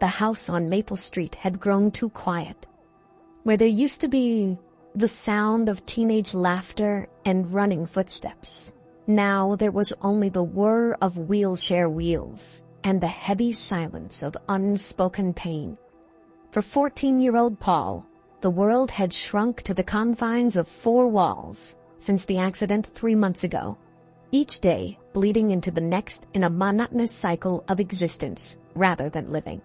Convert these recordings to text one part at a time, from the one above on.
The house on Maple Street had grown too quiet. Where there used to be the sound of teenage laughter and running footsteps, now there was only the whir of wheelchair wheels and the heavy silence of unspoken pain. For 14-year-old Paul, the world had shrunk to the confines of 4 walls since the accident 3 months ago, each day bleeding into the next in a monotonous cycle of existence rather than living.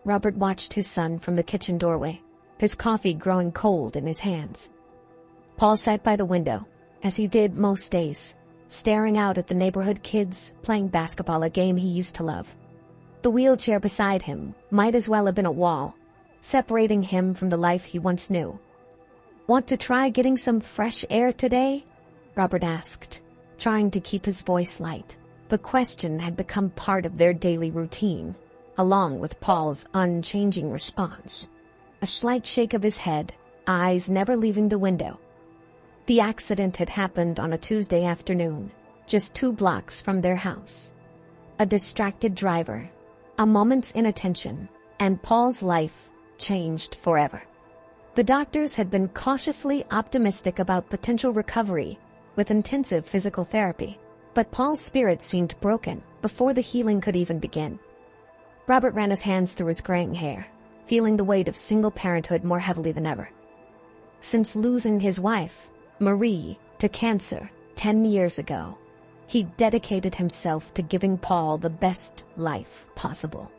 Robert watched his son from the kitchen doorway, his coffee growing cold in his hands. Paul sat by the window, as he did most days, staring out at the neighborhood kids playing basketball, a game he used to love. The wheelchair beside him might as well have been a wall, separating him from the life he once knew. "Want to try getting some fresh air today?" Robert asked, trying to keep his voice light. The question had become part of their daily routine, along with Paul's unchanging response. A slight shake of his head, eyes never leaving the window. The accident had happened on a Tuesday afternoon, just 2 blocks from their house. A distracted driver, a moment's inattention, and Paul's life changed forever. The doctors had been cautiously optimistic about potential recovery with intensive physical therapy, but Paul's spirit seemed broken before the healing could even begin. Robert ran his hands through his graying hair, feeling the weight of single parenthood more heavily than ever. Since losing his wife, Marie, to cancer 10 years ago, he dedicated himself to giving Paul the best life possible.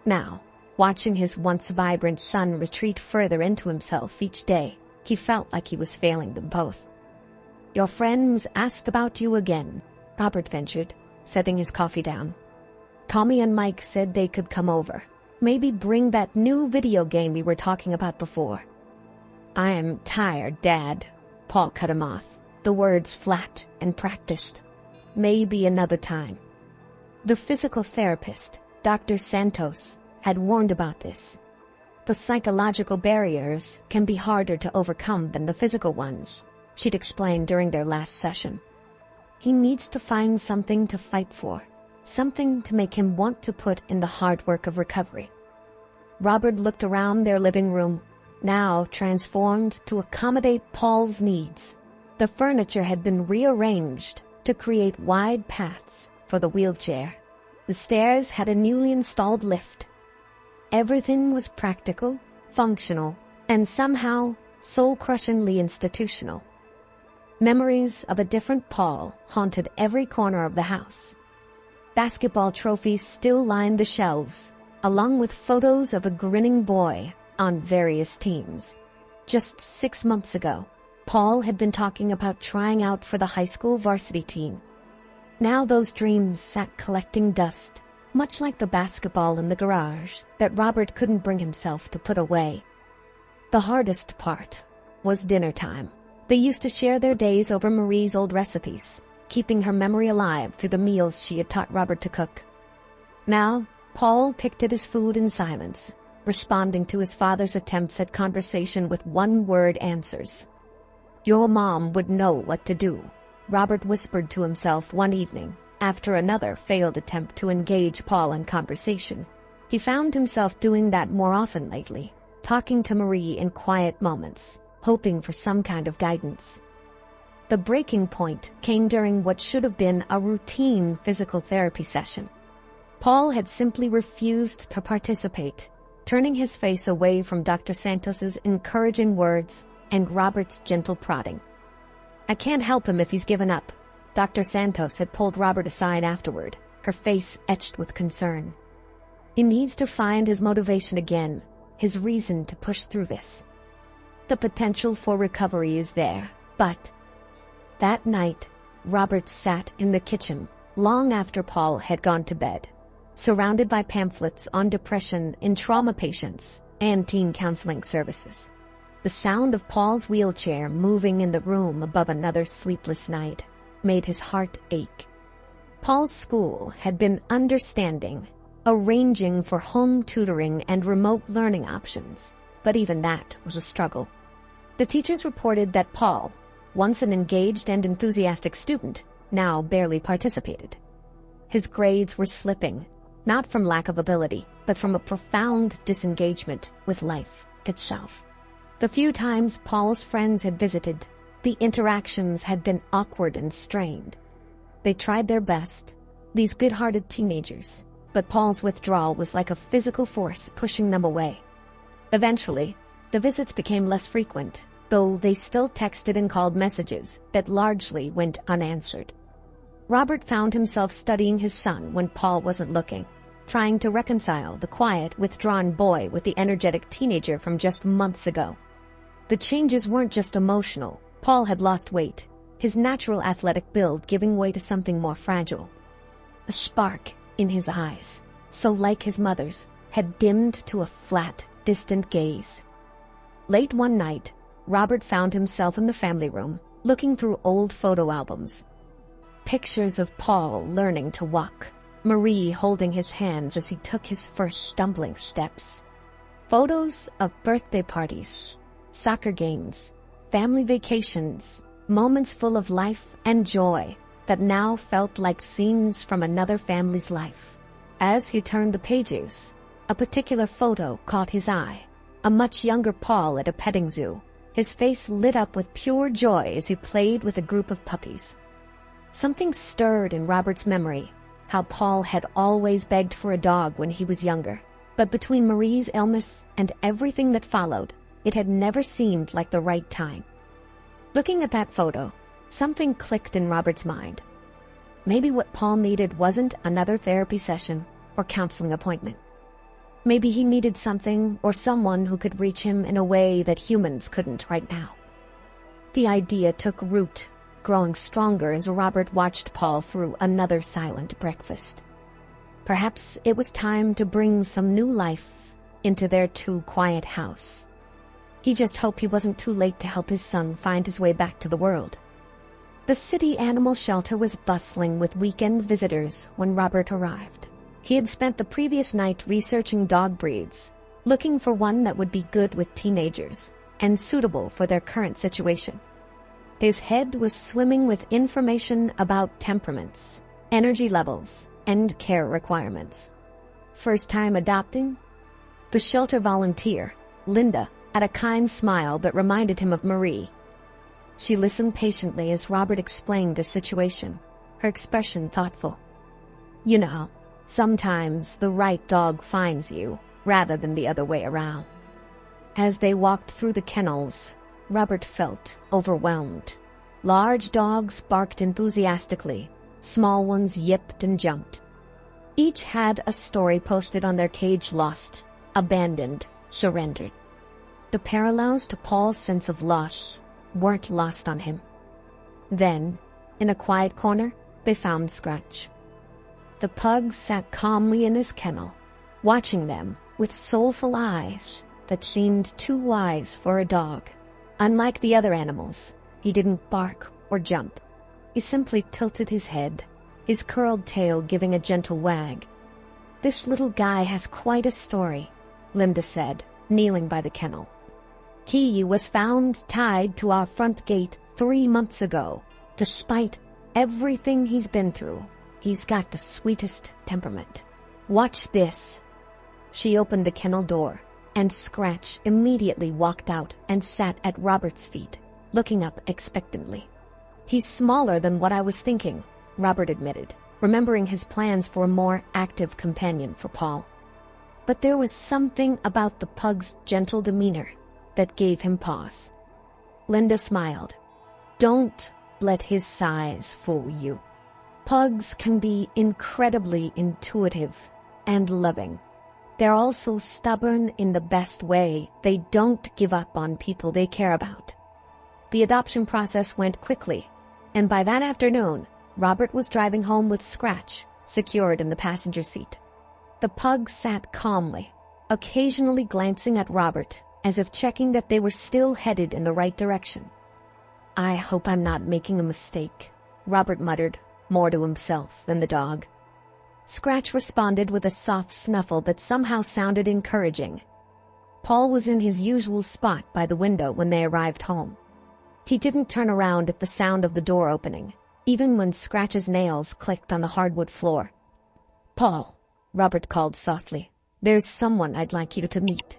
Now, watching his once vibrant son retreat further into himself each day, he felt like he was failing them both. "Your friends asked about you again," Robert ventured, setting his coffee down. "Tommy and Mike said they could come over. Maybe bring that new video game we were talking about before." "I am tired, Dad," Paul cut him off, the words flat and practiced. "Maybe another time." The physical therapist, Dr. Santos, had warned about this. The psychological barriers can be harder to overcome than the physical ones, she'd explained during their last session. He needs to find something to fight for, something to make him want to put in the hard work of recovery. Robert looked around their living room, now transformed to accommodate Paul's needs. The furniture had been rearranged to create wide paths for the wheelchair. The stairs had a newly installed lift. Everything was practical, functional, and somehow soul-crushingly institutional. Memories of a different Paul haunted every corner of the house. Basketball trophies still lined the shelves, along with photos of a grinning boy on various teams. Just 6 months ago, Paul had been talking about trying out for the high school varsity team. Now those dreams sat collecting dust, much like the basketball in the garage that Robert couldn't bring himself to put away. The hardest part was dinner time. They used to share their days over Marie's old recipes, keeping her memory alive through the meals she had taught Robert to cook. Now, Paul picked at his food in silence, responding to his father's attempts at conversation with one-word answers. "Your mom would know what to do," Robert whispered to himself one evening, after another failed attempt to engage Paul in conversation. He found himself doing that more often lately, talking to Marie in quiet moments, hoping for some kind of guidance. The breaking point came during what should have been a routine physical therapy session. Paul had simply refused to participate, turning his face away from Dr. Santos's encouraging words and Robert's gentle prodding. "I can't help him if he's given up," Dr. Santos had pulled Robert aside afterward, her face etched with concern. "He needs to find his motivation again, his reason to push through this. The potential for recovery is there, but..." That night, Robert sat in the kitchen long after Paul had gone to bed, surrounded by pamphlets on depression in trauma patients and teen counseling services. The sound of Paul's wheelchair moving in the room above another sleepless night made his heart ache. Paul's school had been understanding, arranging for home tutoring and remote learning options, but even that was a struggle. The teachers reported that Paul, once an engaged and enthusiastic student, now barely participated. His grades were slipping, not from lack of ability, but from a profound disengagement with life itself. The few times Paul's friends had visited, the interactions had been awkward and strained. They tried their best, these good-hearted teenagers, but Paul's withdrawal was like a physical force pushing them away. Eventually, the visits became less frequent, though they still texted and called messages that largely went unanswered. Robert found himself studying his son when Paul wasn't looking, trying to reconcile the quiet, withdrawn boy with the energetic teenager from just months ago. The changes weren't just emotional. Paul had lost weight, his natural athletic build giving way to something more fragile. A spark in his eyes, so like his mother's, had dimmed to a flat, distant gaze. Late one night, Robert found himself in the family room, looking through old photo albums. Pictures of Paul learning to walk, Marie holding his hands as he took his first stumbling steps. Photos of birthday parties, soccer games, family vacations, moments full of life and joy that now felt like scenes from another family's life. As he turned the pages, a particular photo caught his eye. A much younger Paul at a petting zoo, his face lit up with pure joy as he played with a group of puppies. Something stirred in Robert's memory, how Paul had always begged for a dog when he was younger, but between Marie's illness and everything that followed, it had never seemed like the right time. Looking at that photo, something clicked in Robert's mind. Maybe what Paul needed wasn't another therapy session or counseling appointment. Maybe he needed something or someone who could reach him in a way that humans couldn't right now. The idea took root, growing stronger as Robert watched Paul through another silent breakfast. Perhaps it was time to bring some new life into their too quiet house. He just hoped he wasn't too late to help his son find his way back to the world. The city animal shelter was bustling with weekend visitors when Robert arrived. He had spent the previous night researching dog breeds, looking for one that would be good with teenagers and suitable for their current situation. His head was swimming with information about temperaments, energy levels, and care requirements. First time adopting? The shelter volunteer, Linda, had a kind smile that reminded him of Marie. She listened patiently as Robert explained the situation, her expression thoughtful. You know, sometimes the right dog finds you, rather than the other way around. As they walked through the kennels, Robert felt overwhelmed. Large dogs barked enthusiastically, small ones yipped and jumped. Each had a story posted on their cage: lost, abandoned, surrendered. The parallels to Paul's sense of loss weren't lost on him. Then, in a quiet corner, they found Scratch. The pug sat calmly in his kennel, watching them with soulful eyes that seemed too wise for a dog. Unlike the other animals, he didn't bark or jump. He simply tilted his head, his curled tail giving a gentle wag. "This little guy has quite a story," Linda said, kneeling by the kennel. "He was found tied to our front gate 3 months ago. Despite everything he's been through, he's got the sweetest temperament. Watch this." She opened the kennel door, and Scratch immediately walked out and sat at Robert's feet, looking up expectantly. "He's smaller than what I was thinking," Robert admitted, remembering his plans for a more active companion for Paul. But there was something about the pug's gentle demeanor that gave him pause. Linda smiled. "Don't let his size fool you. Pugs can be incredibly intuitive and loving. They're also stubborn in the best way. They don't give up on people they care about." The adoption process went quickly, and by that afternoon, Robert was driving home with Scratch, secured in the passenger seat. The pug sat calmly, occasionally glancing at Robert as if checking that they were still headed in the right direction. "I hope I'm not making a mistake," Robert muttered, more to himself than the dog. Scratch responded with a soft snuffle that somehow sounded encouraging. Paul was in his usual spot by the window when they arrived home. He didn't turn around at the sound of the door opening, even when Scratch's nails clicked on the hardwood floor. "Paul, Robert called softly. "There's someone I'd like you to meet."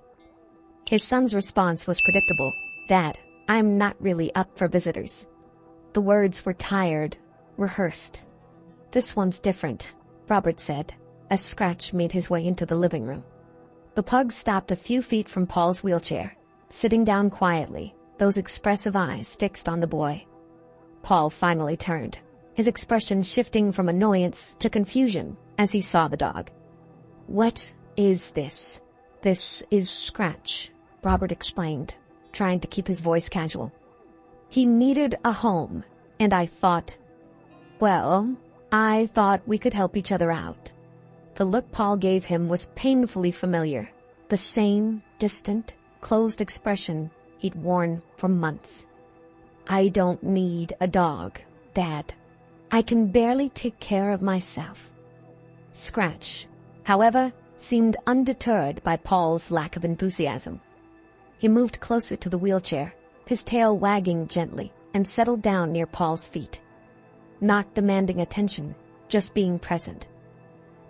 His son's response was predictable. "Dad, I'm not really up for visitors." The words were tired, rehearsed. "This one's different," Robert said, as Scratch made his way into the living room. The pug stopped a few feet from Paul's wheelchair, sitting down quietly, those expressive eyes fixed on the boy. Paul finally turned, his expression shifting from annoyance to confusion as he saw the dog. "What is this?" "This is Scratch," Robert explained, trying to keep his voice casual. "He needed a home, and I thought we could help each other out." The look Paul gave him was painfully familiar, the same distant, closed expression he'd worn for months. "I don't need a dog, Dad. I can barely take care of myself." Scratch, however, seemed undeterred by Paul's lack of enthusiasm. He moved closer to the wheelchair, his tail wagging gently, and settled down near Paul's feet. Not demanding attention, just being present.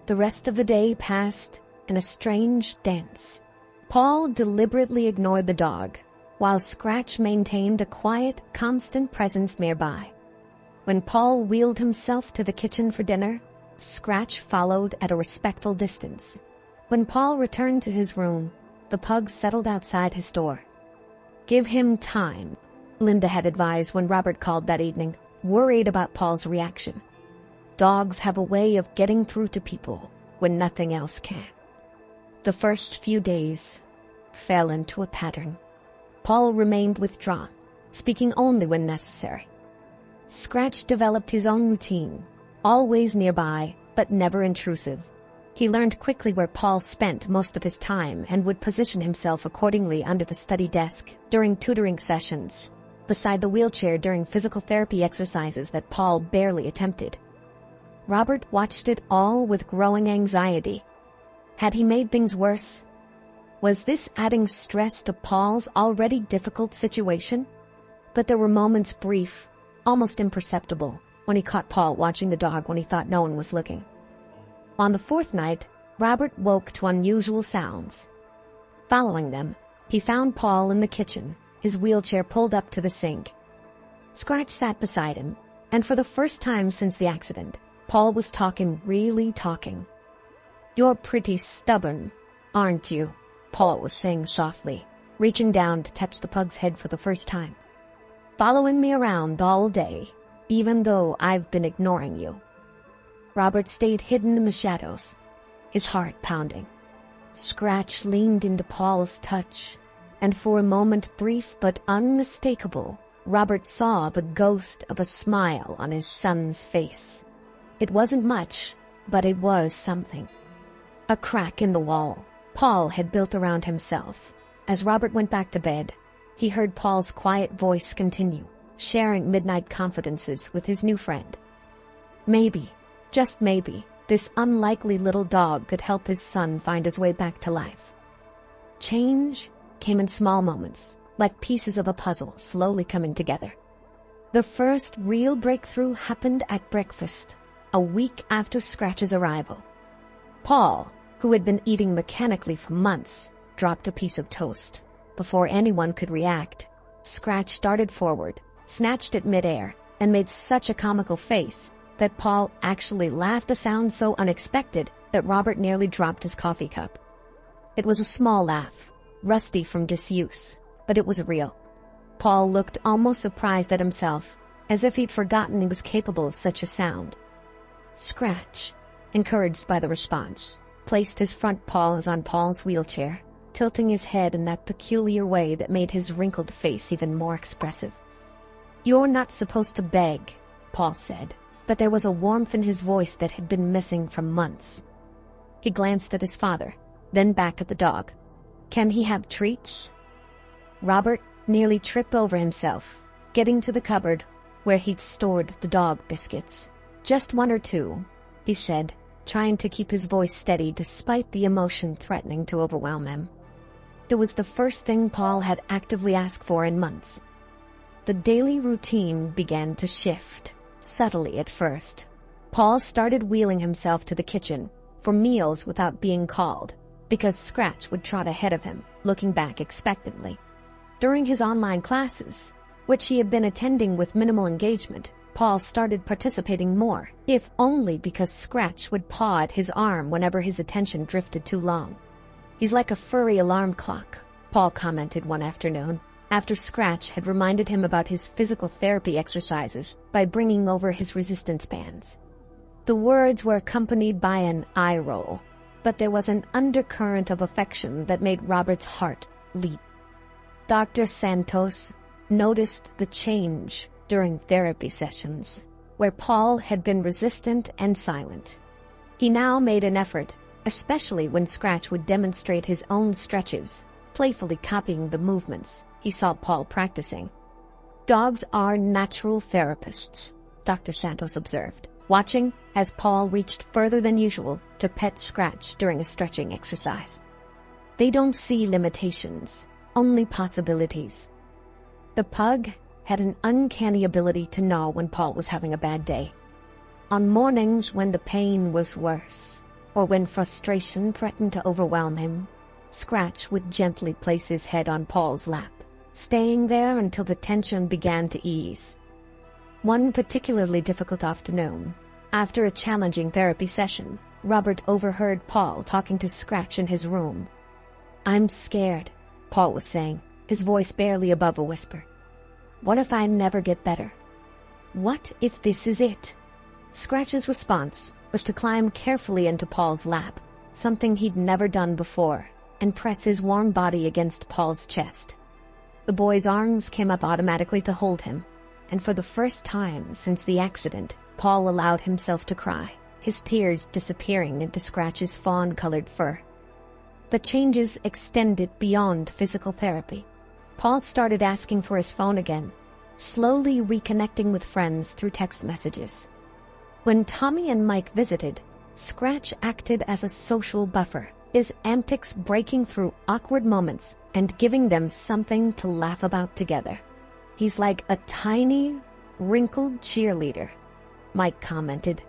The rest of the day passed in a strange dance. Paul deliberately ignored the dog, while Scratch maintained a quiet, constant presence nearby. When Paul wheeled himself to the kitchen for dinner, Scratch followed at a respectful distance. When Paul returned to his room, the pug settled outside his door. "Give him time," Linda had advised when Robert called that evening, worried about Paul's reaction. "Dogs have a way of getting through to people when nothing else can." The first few days fell into a pattern. Paul remained withdrawn, speaking only when necessary. Scratch developed his own routine, always nearby, but never intrusive. He learned quickly where Paul spent most of his time and would position himself accordingly under the study desk during tutoring sessions, beside the wheelchair during physical therapy exercises that Paul barely attempted. Robert watched it all with growing anxiety. Had he made things worse? Was this adding stress to Paul's already difficult situation? But there were moments, brief, almost imperceptible, when he caught Paul watching the dog when he thought no one was looking. On the fourth night, Robert woke to unusual sounds. Following them, he found Paul in the kitchen, his wheelchair pulled up to the sink. Scratch sat beside him, and for the first time since the accident, Paul was really talking. "You're pretty stubborn, aren't you?" Paul was saying softly, reaching down to touch the pug's head for the first time. "Following me around all day, even though I've been ignoring you." Robert stayed hidden in the shadows, his heart pounding. Scratch leaned into Paul's touch, and for a moment, brief but unmistakable, Robert saw the ghost of a smile on his son's face. It wasn't much, but it was something. A crack in the wall Paul had built around himself. As Robert went back to bed, he heard Paul's quiet voice continue, sharing midnight confidences with his new friend. Maybe, just maybe, this unlikely little dog could help his son find his way back to life. Change came in small moments, like pieces of a puzzle slowly coming together. The first real breakthrough happened at breakfast, a week after Scratch's arrival. Paul, who had been eating mechanically for months, dropped a piece of toast. Before anyone could react, Scratch darted forward, snatched it midair, and made such a comical face that Paul actually laughed, a sound so unexpected that Robert nearly dropped his coffee cup. It was a small laugh, rusty from disuse, but it was real. Paul looked almost surprised at himself, as if he'd forgotten he was capable of such a sound. Scratch, encouraged by the response, placed his front paws on Paul's wheelchair, tilting his head in that peculiar way that made his wrinkled face even more expressive. "You're not supposed to beg," Paul said, but there was a warmth in his voice that had been missing for months. He glanced at his father, then back at the dog. "Can he have treats?" Robert nearly tripped over himself, getting to the cupboard where he'd stored the dog biscuits. "Just one or two," he said, trying to keep his voice steady despite the emotion threatening to overwhelm him. It was the first thing Paul had actively asked for in months. The daily routine began to shift, subtly at first. Paul started wheeling himself to the kitchen, for meals without being called, because Scratch would trot ahead of him, looking back expectantly. During his online classes, which he had been attending with minimal engagement, Paul started participating more, if only because Scratch would paw at his arm whenever his attention drifted too long. "He's like a furry alarm clock," Paul commented one afternoon, after Scratch had reminded him about his physical therapy exercises by bringing over his resistance bands. The words were accompanied by an eye roll, but there was an undercurrent of affection that made Robert's heart leap. Dr. Santos noticed the change during therapy sessions, where Paul had been resistant and silent. He now made an effort, especially when Scratch would demonstrate his own stretches, playfully copying the movements he saw Paul practicing. "Dogs are natural therapists," Dr. Santos observed, watching as Paul reached further than usual to pet Scratch during a stretching exercise. "They don't see limitations, only possibilities." The pug had an uncanny ability to know when Paul was having a bad day. On mornings when the pain was worse, or when frustration threatened to overwhelm him, Scratch would gently place his head on Paul's lap, staying there until the tension began to ease. One particularly difficult afternoon, after a challenging therapy session, Robert overheard Paul talking to Scratch in his room. "I'm scared," Paul was saying, his voice barely above a whisper. "What if I never get better? What if this is it?" Scratch's response was to climb carefully into Paul's lap, something he'd never done before, and press his warm body against Paul's chest. The boy's arms came up automatically to hold him, and for the first time since the accident, Paul allowed himself to cry, his tears disappearing into Scratch's fawn-colored fur. The changes extended beyond physical therapy. Paul started asking for his phone again, slowly reconnecting with friends through text messages. When Tommy and Mike visited, Scratch acted as a social buffer, his antics breaking through awkward moments and giving them something to laugh about together. "He's like a tiny, wrinkled cheerleader," Mike commented,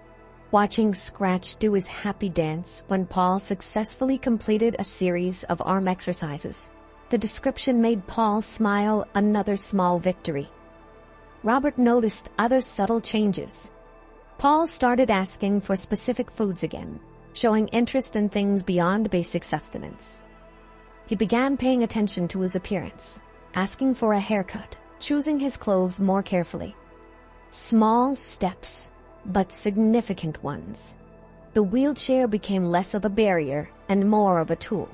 watching Scratch do his happy dance when Paul successfully completed a series of arm exercises. The description made Paul smile, another small victory. Robert noticed other subtle changes. Paul started asking for specific foods again, showing interest in things beyond basic sustenance. He began paying attention to his appearance, asking for a haircut, choosing his clothes more carefully. Small steps, but significant ones. The wheelchair became less of a barrier and more of a tool.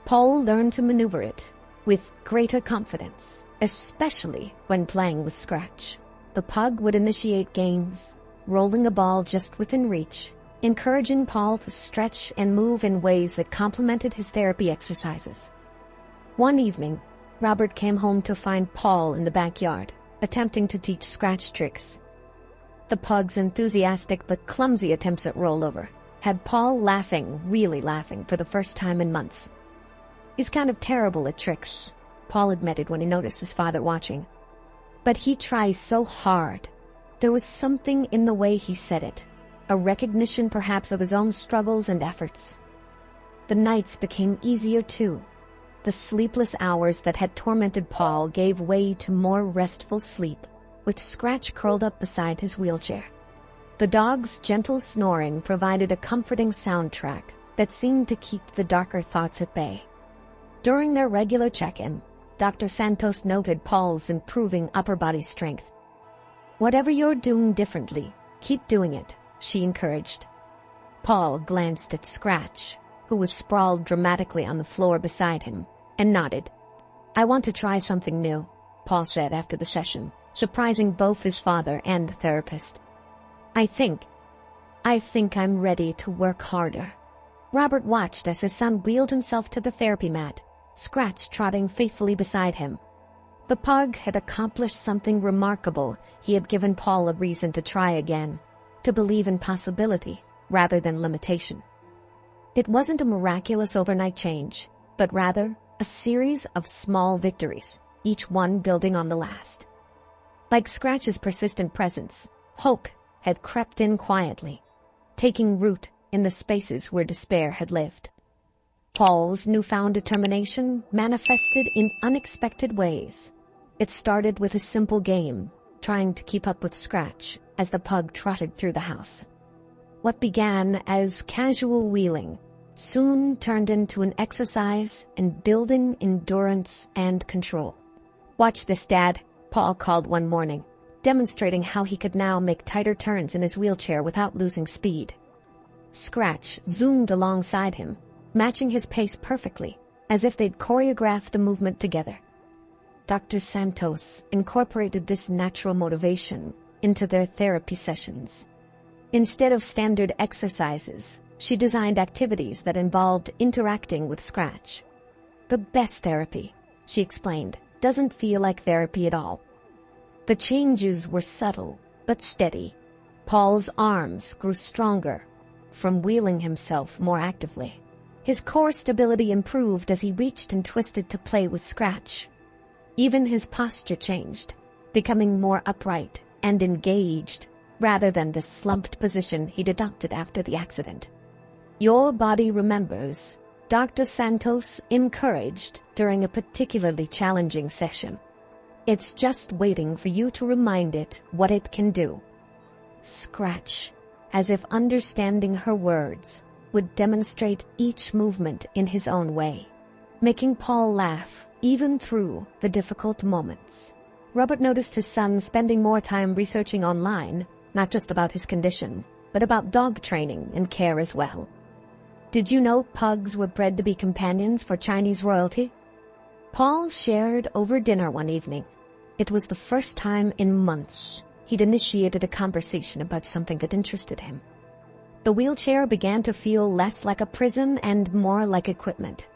Paul learned to maneuver it with greater confidence, especially when playing with Scratch. The pug would initiate games, rolling a ball just within reach, encouraging Paul to stretch and move in ways that complemented his therapy exercises. One evening, Robert came home to find Paul in the backyard, attempting to teach Scratch tricks. The pug's enthusiastic but clumsy attempts at rollover had Paul laughing, really laughing, for the first time in months. "He's kind of terrible at tricks," Paul admitted when he noticed his father watching. "But he tries so hard." There was something in the way he said it, a recognition perhaps of his own struggles and efforts. The nights became easier too. The sleepless hours that had tormented Paul gave way to more restful sleep, with Scratch curled up beside his wheelchair. The dog's gentle snoring provided a comforting soundtrack that seemed to keep the darker thoughts at bay. During their regular check-in, Dr. Santos noted Paul's improving upper body strength. "Whatever you're doing differently, keep doing it," she encouraged. Paul glanced at Scratch, who was sprawled dramatically on the floor beside him, and nodded. "I want to try something new," Paul said after the session, surprising both his father and the therapist. I think I'm ready to work harder." Robert watched as his son wheeled himself to the therapy mat, Scratch trotting faithfully beside him. The pug had accomplished something remarkable. He had given Paul a reason to try again, to believe in possibility rather than limitation. It wasn't a miraculous overnight change, but rather a series of small victories, each one building on the last. Like Scratch's persistent presence, hope had crept in quietly, taking root in the spaces where despair had lived. Paul's newfound determination manifested in unexpected ways. It started with a simple game, trying to keep up with Scratch as the pug trotted through the house. What began as casual wheeling soon turned into an exercise in building endurance and control. "Watch this, Dad," Paul called one morning, demonstrating how he could now make tighter turns in his wheelchair without losing speed. Scratch zoomed alongside him, matching his pace perfectly, as if they'd choreographed the movement together. Dr. Santos incorporated this natural motivation into their therapy sessions. Instead of standard exercises, she designed activities that involved interacting with Scratch. "The best therapy," she explained, "doesn't feel like therapy at all." The changes were subtle but steady. Paul's arms grew stronger from wheeling himself more actively. His core stability improved as he reached and twisted to play with Scratch. Even his posture changed, becoming more upright and engaged rather than the slumped position he'd adopted after the accident. "Your body remembers," Dr. Santos encouraged during a particularly challenging session. "It's just waiting for you to remind it what it can do." Scratch, as if understanding her words, would demonstrate each movement in his own way, making Paul laugh even through the difficult moments. Robert noticed his son spending more time researching online, not just about his condition, but about dog training and care as well. "Did you know pugs were bred to be companions for Chinese royalty?" Paul shared over dinner one evening. It was the first time in months he'd initiated a conversation about something that interested him. The wheelchair began to feel less like a prison and more like equipment.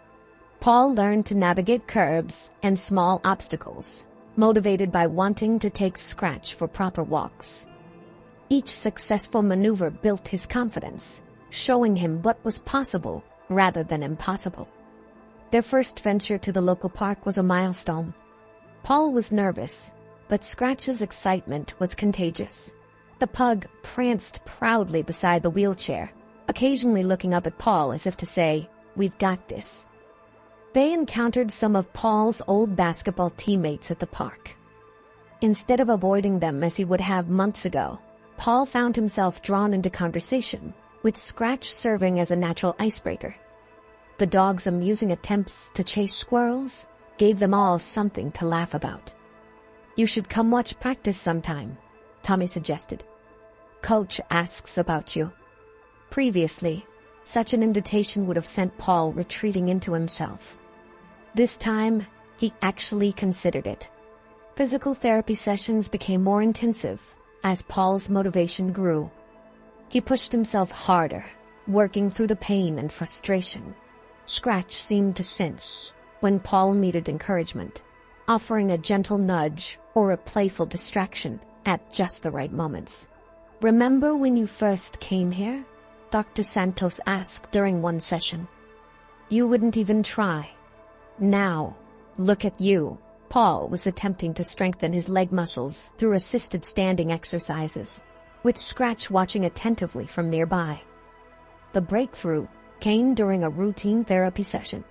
Paul learned to navigate curbs and small obstacles, motivated by wanting to take Scratch for proper walks. Each successful maneuver built his confidence, showing him what was possible rather than impossible. Their first venture to the local park was a milestone. Paul was nervous, but Scratch's excitement was contagious. The pug pranced proudly beside the wheelchair, occasionally looking up at Paul as if to say, "We've got this." They encountered some of Paul's old basketball teammates at the park. Instead of avoiding them as he would have months ago, Paul found himself drawn into conversation, with Scratch serving as a natural icebreaker. The dog's amusing attempts to chase squirrels gave them all something to laugh about. "You should come watch practice sometime," Tommy suggested. "Coach asks about you." Previously, such an invitation would have sent Paul retreating into himself. This time, he actually considered it. Physical therapy sessions became more intensive as Paul's motivation grew. He pushed himself harder, working through the pain and frustration. Scratch seemed to sense when Paul needed encouragement, offering a gentle nudge or a playful distraction at just the right moments. "Remember when you first came here?" Dr. Santos asked during one session. "You wouldn't even try. Now, look at you." Paul was attempting to strengthen his leg muscles through assisted standing exercises, with Scratch watching attentively from nearby. The breakthrough came during a routine therapy session.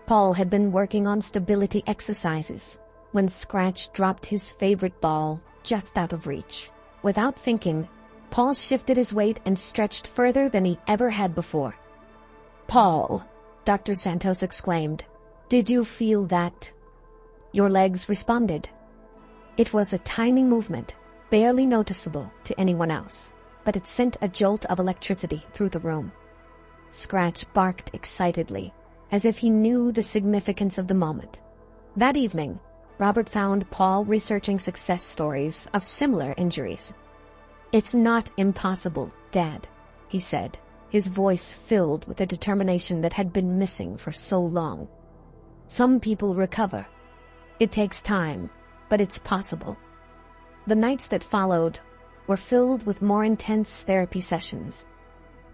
Paul had been working on stability exercises when Scratch dropped his favorite ball just out of reach. Without thinking, Paul shifted his weight and stretched further than he ever had before. "Paul," Dr. Santos exclaimed, "did you feel that?" Your legs responded. It was a tiny movement, barely noticeable to anyone else, but it sent a jolt of electricity through the room. Scratch barked excitedly, as if he knew the significance of the moment. That evening, Robert found Paul researching success stories of similar injuries. "It's not impossible, Dad," he said, his voice filled with a determination that had been missing for so long. "Some people recover. It takes time, but it's possible." The nights that followed were filled with more intense therapy sessions.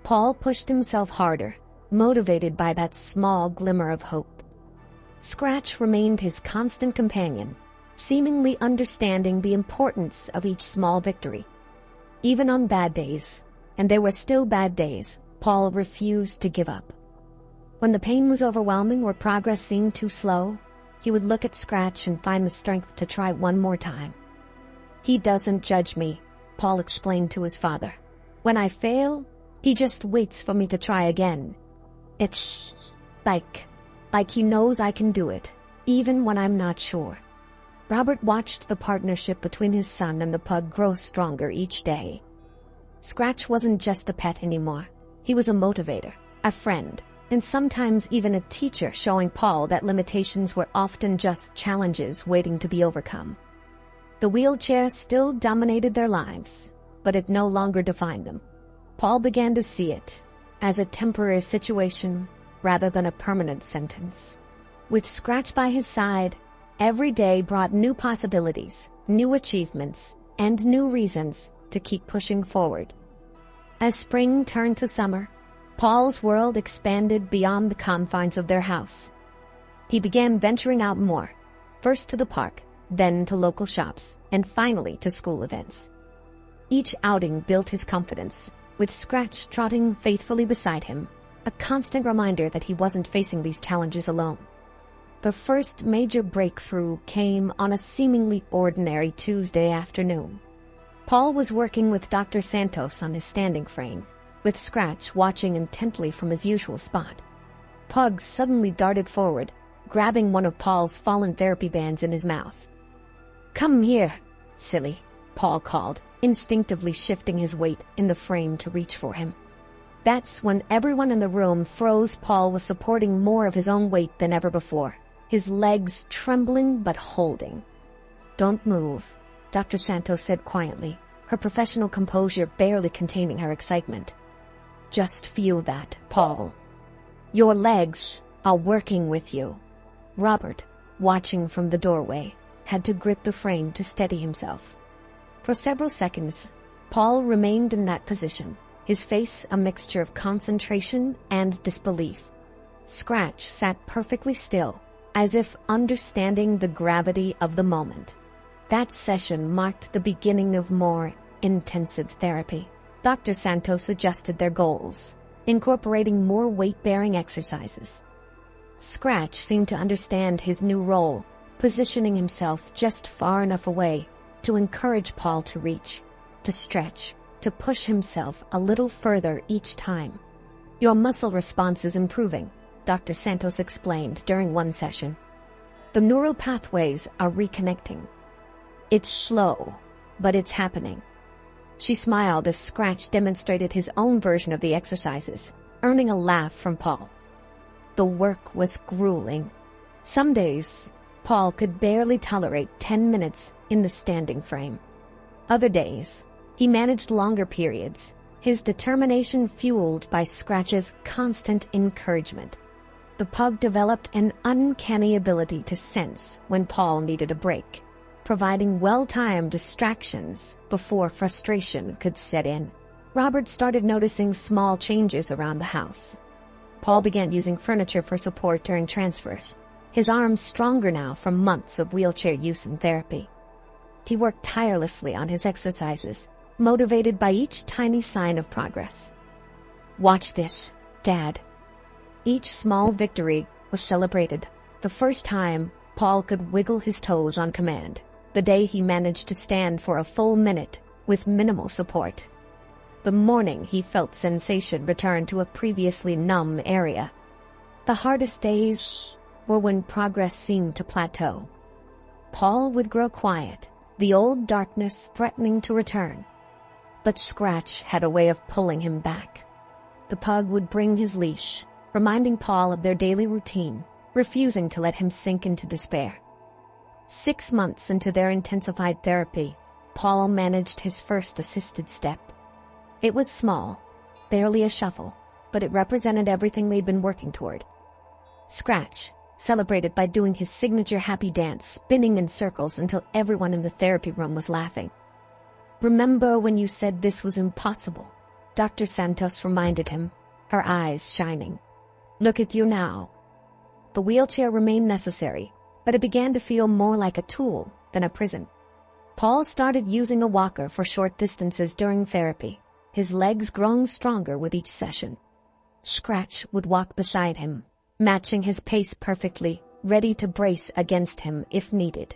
Paul pushed himself harder, motivated by that small glimmer of hope. Scratch remained his constant companion, seemingly understanding the importance of each small victory. Even on bad days, and there were still bad days, Paul refused to give up. When the pain was overwhelming or progress seemed too slow, he would look at Scratch and find the strength to try one more time. "He doesn't judge me," Paul explained to his father. "When I fail, he just waits for me to try again. It's like he knows I can do it, even when I'm not sure." Robert watched the partnership between his son and the pug grow stronger each day. Scratch wasn't just a pet anymore. He was a motivator, a friend, and sometimes even a teacher, showing Paul that limitations were often just challenges waiting to be overcome. The wheelchair still dominated their lives, but it no longer defined them. Paul began to see it as a temporary situation rather than a permanent sentence. With Scratch by his side, every day brought new possibilities, new achievements, and new reasons to keep pushing forward. As spring turned to summer, Paul's world expanded beyond the confines of their house. He began venturing out more, first to the park, then to local shops, and finally to school events. Each outing built his confidence, with Scratch trotting faithfully beside him, a constant reminder that he wasn't facing these challenges alone. The first major breakthrough came on a seemingly ordinary Tuesday afternoon. Paul was working with Dr. Santos on his standing frame, with Scratch watching intently from his usual spot. Pug suddenly darted forward, grabbing one of Paul's fallen therapy bands in his mouth. "Come here, silly," Paul called, instinctively shifting his weight in the frame to reach for him. That's when everyone in the room froze. Paul was supporting more of his own weight than ever before, his legs trembling but holding. "Don't move," Dr. Santos said quietly, her professional composure barely containing her excitement. "Just feel that, Paul. Your legs are working with you." Robert, watching from the doorway, had to grip the frame to steady himself. For several seconds, Paul remained in that position, his face a mixture of concentration and disbelief. Scratch sat perfectly still, as if understanding the gravity of the moment. That session marked the beginning of more intensive therapy. Dr. Santos adjusted their goals, incorporating more weight-bearing exercises. Scratch seemed to understand his new role, positioning himself just far enough away to encourage Paul to reach, to stretch, to push himself a little further each time. "Your muscle response is improving," Dr. Santos explained during one session. "The neural pathways are reconnecting. It's slow, but it's happening." She smiled as Scratch demonstrated his own version of the exercises, earning a laugh from Paul. The work was grueling. Some days, Paul could barely tolerate 10 minutes in the standing frame. Other days, he managed longer periods, his determination fueled by Scratch's constant encouragement. The pug developed an uncanny ability to sense when Paul needed a break, providing well-timed distractions before frustration could set in. Robert started noticing small changes around the house. Paul began using furniture for support during transfers, his arms stronger now from months of wheelchair use and therapy. He worked tirelessly on his exercises, motivated by each tiny sign of progress. "Watch this, Dad." Each small victory was celebrated. The first time, Paul could wiggle his toes on command. The day he managed to stand for a full minute with minimal support. The morning he felt sensation return to a previously numb area. The hardest days were when progress seemed to plateau. Paul would grow quiet, the old darkness threatening to return. But Scratch had a way of pulling him back. The pug would bring his leash, reminding Paul of their daily routine, refusing to let him sink into despair. 6 months into their intensified therapy, Paul managed his first assisted step. It was small, barely a shuffle, but it represented everything they'd been working toward. Scratch celebrated by doing his signature happy dance, spinning in circles until everyone in the therapy room was laughing. "Remember when you said this was impossible?" Dr. Santos reminded him, her eyes shining. "Look at you now." The wheelchair remained necessary, but it began to feel more like a tool than a prison. Paul started using a walker for short distances during therapy, his legs growing stronger with each session. Scratch would walk beside him, matching his pace perfectly, ready to brace against him if needed.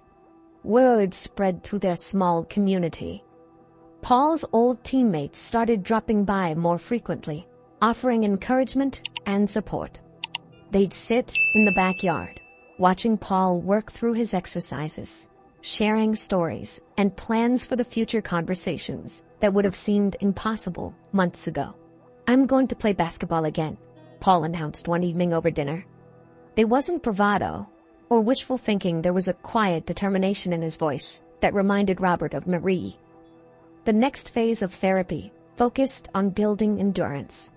Word spread through their small community. Paul's old teammates started dropping by more frequently, offering encouragement and support. They'd sit in the backyard, watching Paul work through his exercises, sharing stories and plans for the future conversations that would have seemed impossible months ago. "I'm going to play basketball again," Paul announced one evening over dinner. There wasn't bravado or wishful thinking. There was a quiet determination in his voice that reminded Robert of Marie. The next phase of therapy focused on building endurance.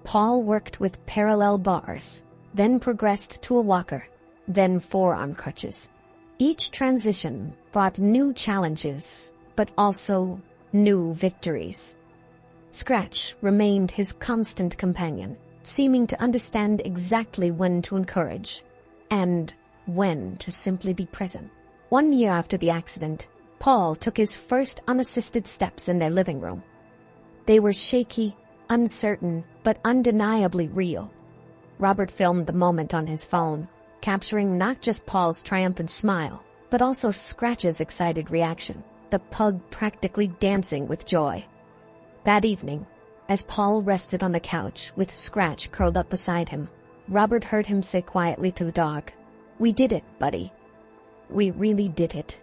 Paul worked with parallel bars, then progressed to a walker, then forearm crutches. Each transition brought new challenges, but also new victories. Scratch remained his constant companion, seeming to understand exactly when to encourage and when to simply be present. 1 year after the accident, Paul took his first unassisted steps in their living room. They were shaky, uncertain, but undeniably real. Robert filmed the moment on his phone, capturing not just Paul's triumphant smile, but also Scratch's excited reaction, the pug practically dancing with joy. That evening, as Paul rested on the couch with Scratch curled up beside him, Robert heard him say quietly to the dog, "We did it, buddy. We really did it."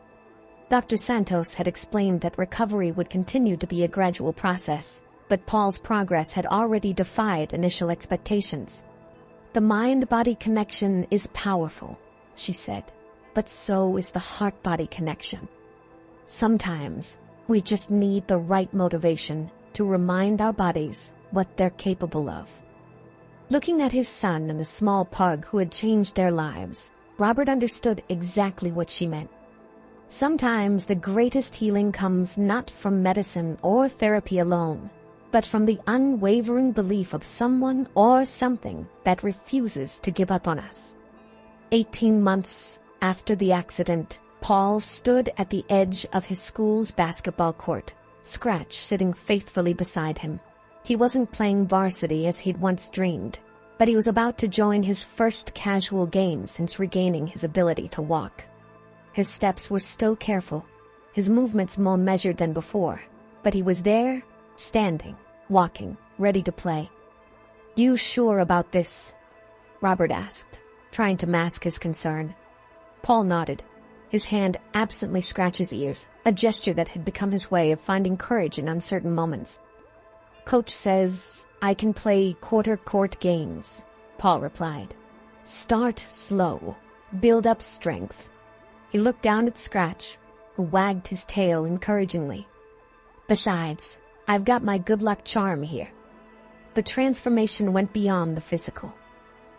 Dr. Santos had explained that recovery would continue to be a gradual process, but Paul's progress had already defied initial expectations. "The mind-body connection is powerful," she said, "but so is the heart-body connection. Sometimes we just need the right motivation to remind our bodies what they're capable of." Looking at his son and the small pug who had changed their lives, Robert understood exactly what she meant. Sometimes the greatest healing comes not from medicine or therapy alone, but from the unwavering belief of someone or something that refuses to give up on us. 18 months after the accident, Paul stood at the edge of his school's basketball court, Scratch sitting faithfully beside him. He wasn't playing varsity as he'd once dreamed, but he was about to join his first casual game since regaining his ability to walk. His steps were still careful, his movements more measured than before, but he was there, standing, walking, ready to play. "You sure about this?" Robert asked, trying to mask his concern. Paul nodded, his hand absently scratched his ears, a gesture that had become his way of finding courage in uncertain moments. "Coach says I can play quarter-court games," Paul replied. "Start slow, build up strength." He looked down at Scratch, who wagged his tail encouragingly. "Besides, I've got my good luck charm here." The transformation went beyond the physical.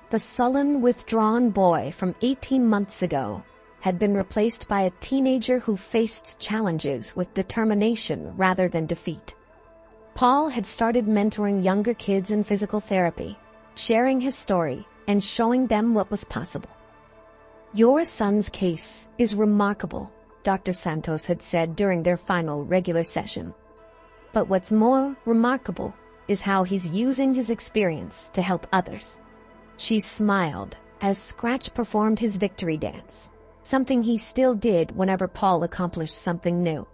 The sullen, withdrawn boy from 18 months ago had been replaced by a teenager who faced challenges with determination rather than defeat. Paul had started mentoring younger kids in physical therapy, sharing his story and showing them what was possible. "Your son's case is remarkable," Dr. Santos had said during their final regular session. "But what's more remarkable is how he's using his experience to help others." She smiled as Scratch performed his victory dance, something he still did whenever Paul accomplished something new.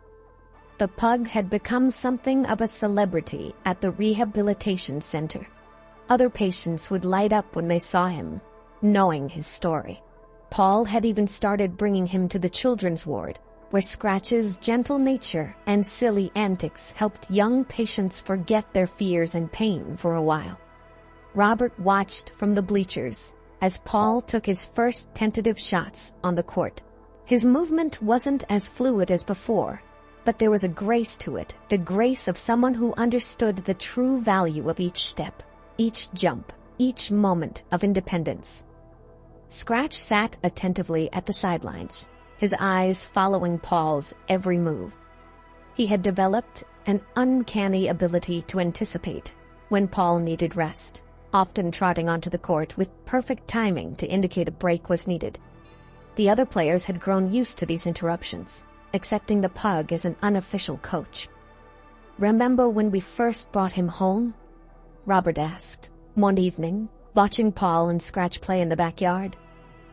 The pug had become something of a celebrity at the rehabilitation center. Other patients would light up when they saw him, knowing his story. Paul had even started bringing him to the children's ward, where Scratch's gentle nature and silly antics helped young patients forget their fears and pain for a while. Robert watched from the bleachers as Paul took his first tentative shots on the court. His movement wasn't as fluid as before, but there was a grace to it, the grace of someone who understood the true value of each step, each jump, each moment of independence. Scratch sat attentively at the sidelines, his eyes following Paul's every move. He had developed an uncanny ability to anticipate when Paul needed rest, often trotting onto the court with perfect timing to indicate a break was needed. The other players had grown used to these interruptions, accepting the pug as an unofficial coach. "Remember when we first brought him home?" Robert asked, One evening, watching Paul and Scratch play in the backyard,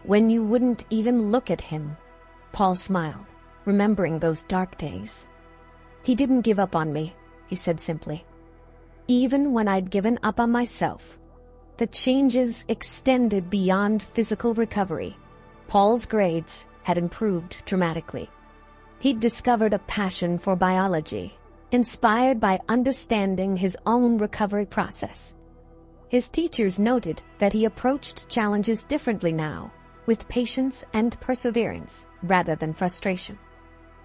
when you wouldn't even look at him, Paul smiled, remembering those dark days. "He didn't give up on me," he said simply. "Even when I'd given up on myself." The changes extended beyond physical recovery. Paul's grades had improved dramatically. He'd discovered a passion for biology, inspired by understanding his own recovery process. His teachers noted that he approached challenges differently now, with patience and perseverance rather than frustration.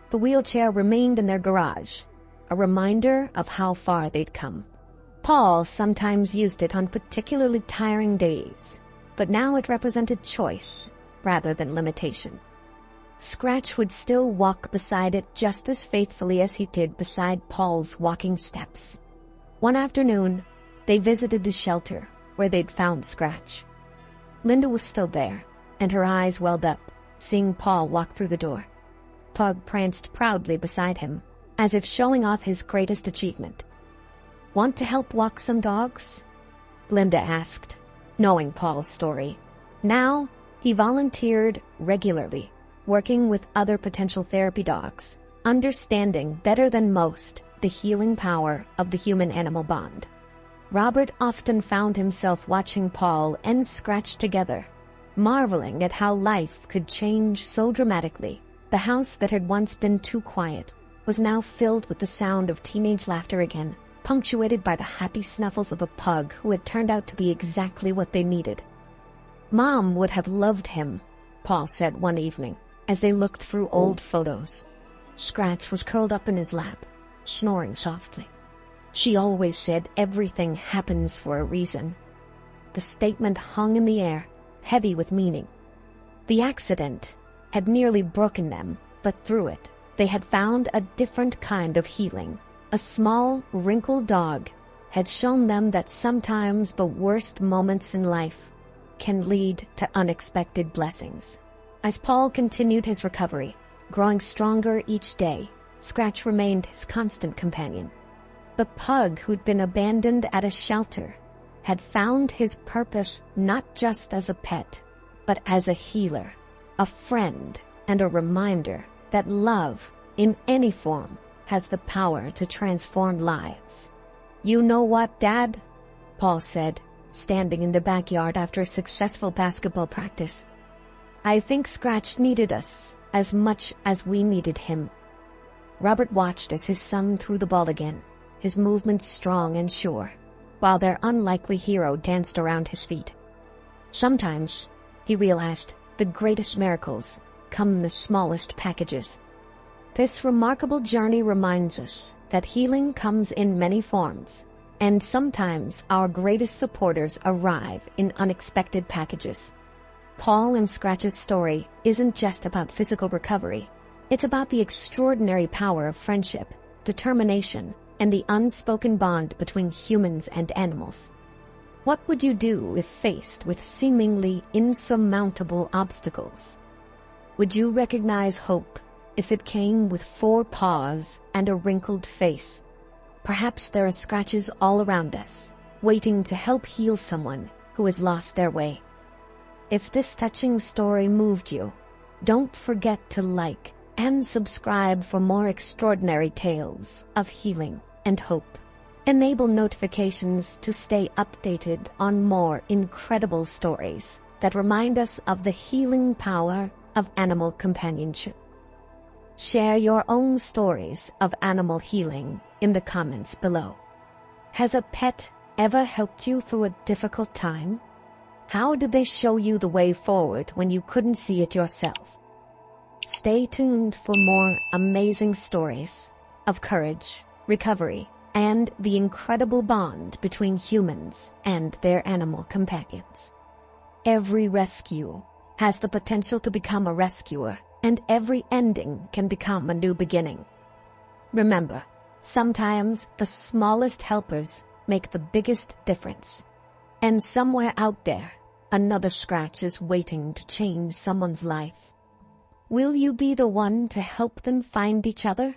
The wheelchair remained in their garage, a reminder of how far they'd come. Paul sometimes used it on particularly tiring days, but now it represented choice rather than limitation. Scratch would still walk beside it just as faithfully as he did beside Paul's walking steps. One afternoon, they visited the shelter where they'd found Scratch. Linda was still there, and her eyes welled up, seeing Paul walk through the door. Pug pranced proudly beside him, as if showing off his greatest achievement. "Want to help walk some dogs?" Linda asked, knowing Paul's story. Now, he volunteered regularly, working with other potential therapy dogs, understanding better than most the healing power of the human-animal bond. Robert often found himself watching Paul and Scratch together, marveling at how life could change so dramatically. The house that had once been too quiet was now filled with the sound of teenage laughter again, punctuated by the happy snuffles of a pug who had turned out to be exactly what they needed. "Mom would have loved him," Paul said one evening, as they looked through old photos. Scratch was curled up in his lap, snoring softly. "She always said everything happens for a reason." The statement hung in the air, heavy with meaning. The accident had nearly broken them, but through it, they had found a different kind of healing. A small, wrinkled dog had shown them that sometimes the worst moments in life can lead to unexpected blessings. As Paul continued his recovery, growing stronger each day, Scratch remained his constant companion. The pug who'd been abandoned at a shelter had found his purpose not just as a pet, but as a healer, a friend, and a reminder that love, in any form, has the power to transform lives. "You know what, Dad?" Paul said, standing in the backyard after a successful basketball practice. "I think Scratch needed us as much as we needed him." Robert watched as his son threw the ball again, his movements strong and sure, while their unlikely hero danced around his feet. Sometimes, he realized, the greatest miracles come in the smallest packages. This remarkable journey reminds us that healing comes in many forms, and sometimes our greatest supporters arrive in unexpected packages. Paul and Scratch's story isn't just about physical recovery. It's about the extraordinary power of friendship, determination, and the unspoken bond between humans and animals. What would you do if faced with seemingly insurmountable obstacles? Would you recognize hope if it came with 4 paws and a wrinkled face? Perhaps there are Scratches all around us, waiting to help heal someone who has lost their way. If this touching story moved you, don't forget to like and subscribe for more extraordinary tales of healing and hope. Enable notifications to stay updated on more incredible stories that remind us of the healing power of animal companionship. Share your own stories of animal healing in the comments below. Has a pet ever helped you through a difficult time? How did they show you the way forward when you couldn't see it yourself? Stay tuned for more amazing stories of courage, recovery, and the incredible bond between humans and their animal companions. Every rescue has the potential to become a rescuer, and every ending can become a new beginning. Remember, sometimes the smallest helpers make the biggest difference. And somewhere out there, another Scratch is waiting to change someone's life. Will you be the one to help them find each other?